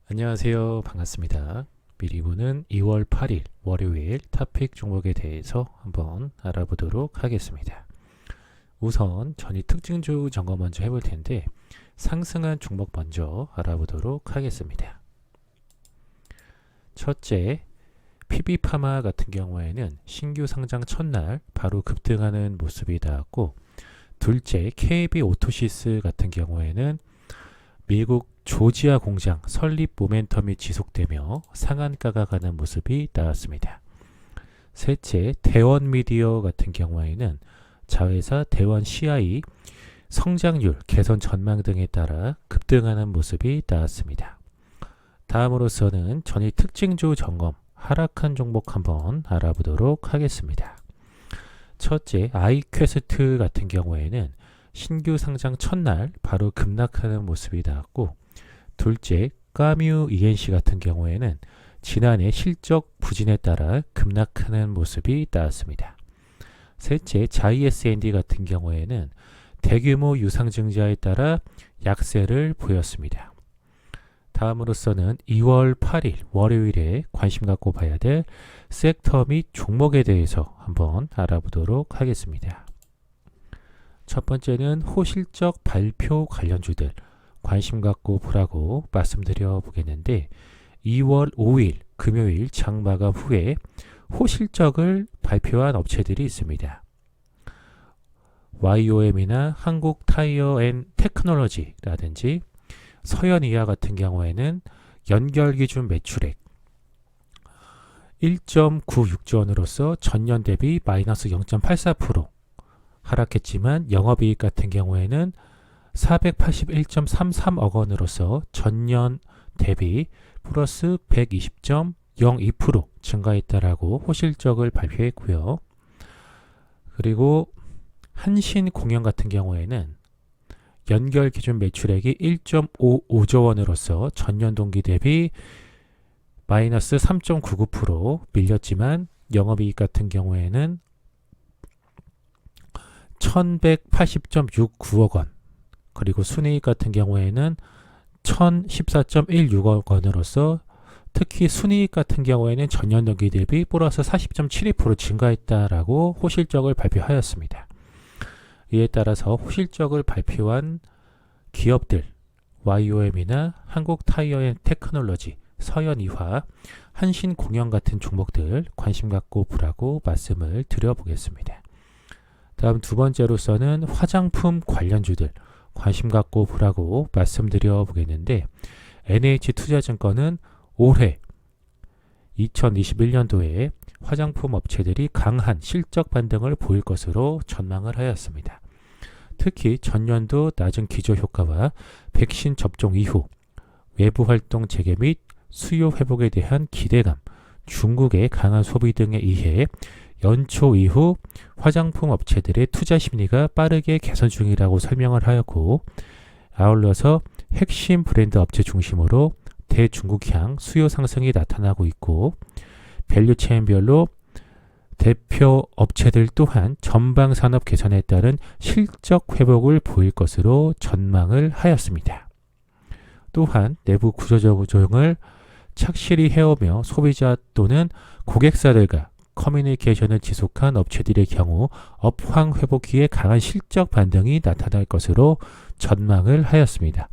안녕하세요. 반갑습니다. 미리 보는 2월 8일 월요일 토픽 종목에 대해서 한번 알아보도록 하겠습니다. 우선 전일 특징주 점검 먼저 해볼 텐데 상승한 종목 먼저 알아보도록 하겠습니다. 첫째, PB파마 같은 경우에는 신규 상장 첫날 바로 급등하는 모습이 나왔고, 둘째, KB오토시스 같은 경우에는 미국 조지아 공장 설립 모멘텀이 지속되며 상한가가 가는 모습이 나왔습니다. 셋째, 대원미디어 같은 경우에는 자회사 대원 CI 성장률 개선 전망 등에 따라 급등하는 모습이 나왔습니다. 다음으로서는 전일 특징주 점검 하락한 종목 한번 알아보도록 하겠습니다. 첫째, 아이퀘스트 같은 경우에는 신규 상장 첫날 바로 급락하는 모습이 나왔고, 둘째, 까뮤 ENC 같은 경우에는 지난해 실적 부진에 따라 급락하는 모습이 나왔습니다. 셋째, 자이SND 같은 경우에는 대규모 유상증자에 따라 약세를 보였습니다. 다음으로서는 2월 8일 월요일에 관심 갖고 봐야 될 섹터 및 종목에 대해서 한번 알아보도록 하겠습니다. 첫 번째는 호실적 발표 관련주들 관심 갖고 보라고 말씀드려 보겠는데, 2월 5일 금요일 장마감 후에 호실적을 발표한 업체들이 있습니다. YOM이나 한국 타이어 앤 테크놀로지라든지 서현이하 같은 경우에는 연결 기준 매출액 1.96조 원으로서 전년 대비 마이너스 0.84% 하락했지만, 영업이익 같은 경우에는 481.33억 원으로서 전년 대비 플러스 120.02% 증가했다라고 호실적을 발표했고요. 그리고 한신공영 같은 경우에는 연결 기준 매출액이 1.55조 원으로서 전년 동기 대비 마이너스 3.99% 밀렸지만, 영업이익 같은 경우에는 1180.69억 원, 그리고 순이익 같은 경우에는 1014.16억 원으로서 특히 순이익 같은 경우에는 전년 동기 대비 플러스 40.72% 증가했다라고 호실적을 발표하였습니다. 이에 따라서 호실적을 발표한 기업들 YOM이나 한국 타이어 앤 테크놀로지, 서현이화, 한신공영 같은 종목들 관심 갖고 보라고 말씀을 드려보겠습니다. 다음 두 번째로서는 화장품 관련주들 관심 갖고 보라고 말씀드려 보겠는데, NH투자증권은 올해 2021년도에 화장품 업체들이 강한 실적 반등을 보일 것으로 전망을 하였습니다. 특히 전년도 낮은 기저효과와 백신 접종 이후 외부 활동 재개 및 수요 회복에 대한 기대감, 중국의 강한 소비 등에 의해 연초 이후 화장품 업체들의 투자 심리가 빠르게 개선 중이라고 설명을 하였고, 아울러서 핵심 브랜드 업체 중심으로 대중국향 수요 상승이 나타나고 있고, 밸류체인별로 대표 업체들 또한 전방 산업 개선에 따른 실적 회복을 보일 것으로 전망을 하였습니다. 또한 내부 구조적 조정을 착실히 해오며 소비자 또는 고객사들과 커뮤니케이션을 지속한 업체들의 경우 업황 회복기에 강한 실적 반등이 나타날 것으로 전망을 하였습니다.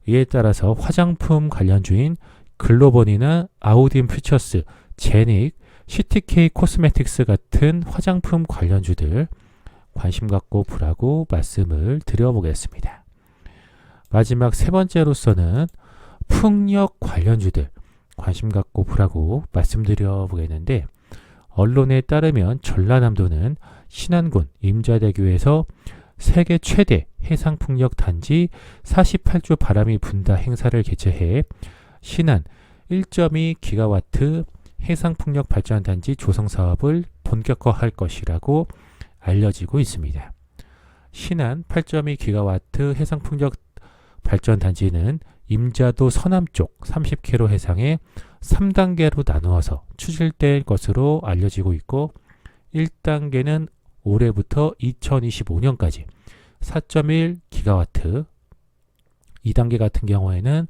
이에 따라서 화장품 관련주인 글로본이나 아우딘 퓨처스, 제닉, CTK 코스메틱스 같은 화장품 관련주들 관심 갖고 보라고 말씀을 드려보겠습니다. 마지막 세 번째로서는 풍력 관련주들 관심 갖고 보라고 말씀드려 보겠는데, 언론에 따르면 전라남도는 신안군 임자대교에서 세계 최대 해상풍력 단지 48주 바람이 분다 행사를 개최해 신안 1.2기가와트 해상풍력 발전단지 조성 사업을 본격화할 것이라고 알려지고 있습니다. 신안 8.2기가와트 해상풍력 발전단지는 임자도 서남쪽 30km 해상에 3단계로 나누어서 추진될 것으로 알려지고 있고, 1단계는 올해부터 2025년까지 4.1기가와트, 2단계 같은 경우에는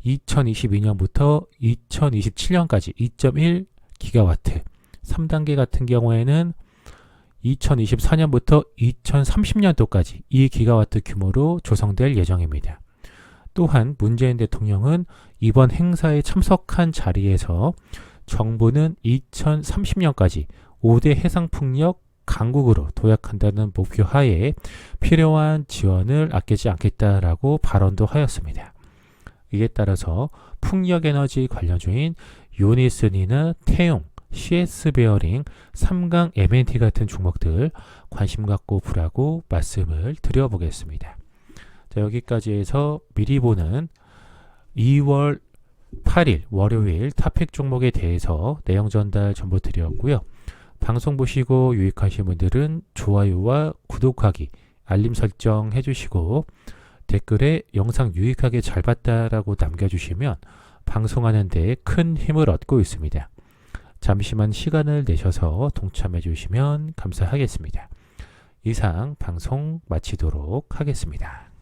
2022년부터 2027년까지 2.1 기가와트, 3단계 같은 경우에는 2024년부터 2030년도까지 2기가와트 규모로 조성될 예정입니다. 또한 문재인 대통령은 이번 행사에 참석한 자리에서 정부는 2030년까지 5대 해상풍력 강국으로 도약한다는 목표 하에 필요한 지원을 아끼지 않겠다라고 발언도 하였습니다. 이에 따라서 풍력에너지 관련주인 유니슨이나 태용, CS 베어링, 삼강 M&T 같은 종목들 관심 갖고 보라고 말씀을 드려보겠습니다. 자, 여기까지 해서 미리 보는 2월 8일 월요일 탑픽 종목에 대해서 내용 전달 전부 드렸고요. 방송 보시고 유익하신 분들은 좋아요와 구독하기, 알림 설정 해주시고 댓글에 영상 유익하게 잘 봤다라고 남겨주시면 방송하는 데 큰 힘을 얻고 있습니다. 잠시만 시간을 내셔서 동참해 주시면 감사하겠습니다. 이상 방송 마치도록 하겠습니다.